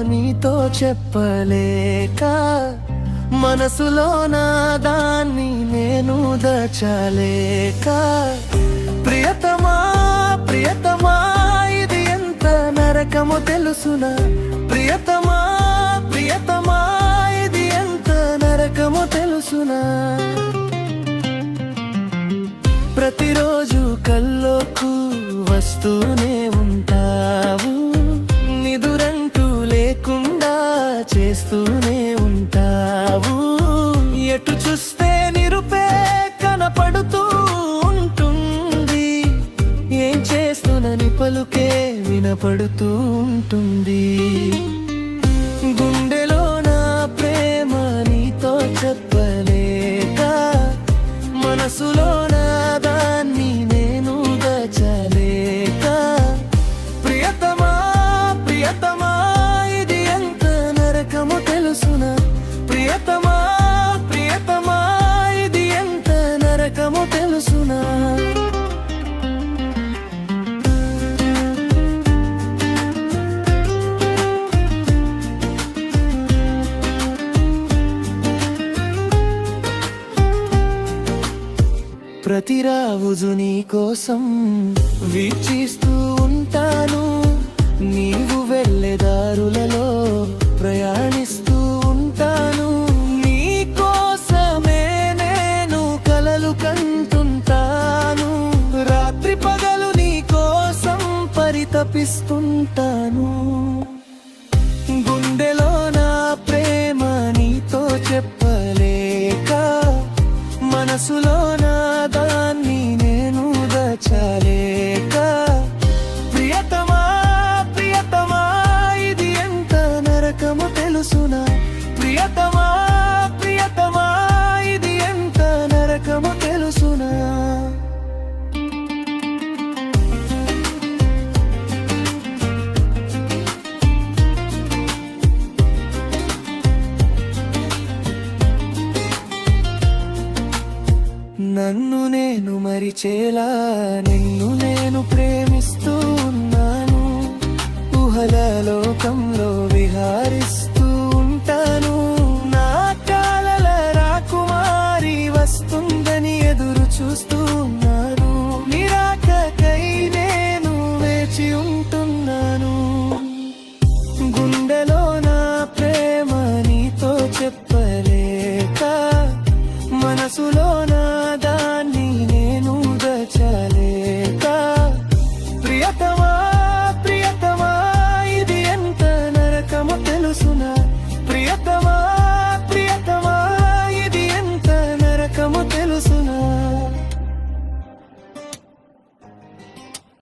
నీతో చెప్పలేక మనసులో నా దాన్ని నేను దాచలేక ప్రియతమా ప్రియతమా ఇది ఎంత నరకమో తెలుసునా ప్రియతమా ప్రియతమా ఇది ఎంత నరకమో తెలుసునా ప్రతిరోజు కల్లోకు వస్తూనే ఉంటావు నిదురంటూ లేకుండా చేస్తూనే ఉంటావు ఎటు చూస్తే నిరుపే కనపడుతూ ఉంటుంది ఏం చేస్తునని పలుకే వినపడుతూ ఉంటుంది గుండెలో నా ప్రేమ నీతో చెప్పలేక మనసులో నా దాన్ని నేను దాచలేక ప్రియతమా ప్రియతమా ఇది ఎంత నరకమో తెలుసునా ప్రియతమా ప్రియతమా ఇది ఎంత నరకమో తెలుసునా ప్రతిరోజు నీ కోసం వీక్షిస్తూ ఉంటాను నీవు వెళ్ళే దారులలో ప్రయాణిస్తూ ఉంటాను నీ కోసమే నేను కలలు కంటుంటాను రాత్రి పగలు నీ కోసం పరితపిస్తుంటాను గుండెలో నా ప్రేమ నీతో చెప్పలేక మనసులో నా దాన్ని నేను దాచలేక ప్రియతమా ప్రియతమా ఇది ఎంత నరకమో తెలుసునా ప్రియతమా ప్రియతమా ఇది ఎంత నరకమో తెలుసునా నన్ను నేను మరిచేలా నిన్ను నేను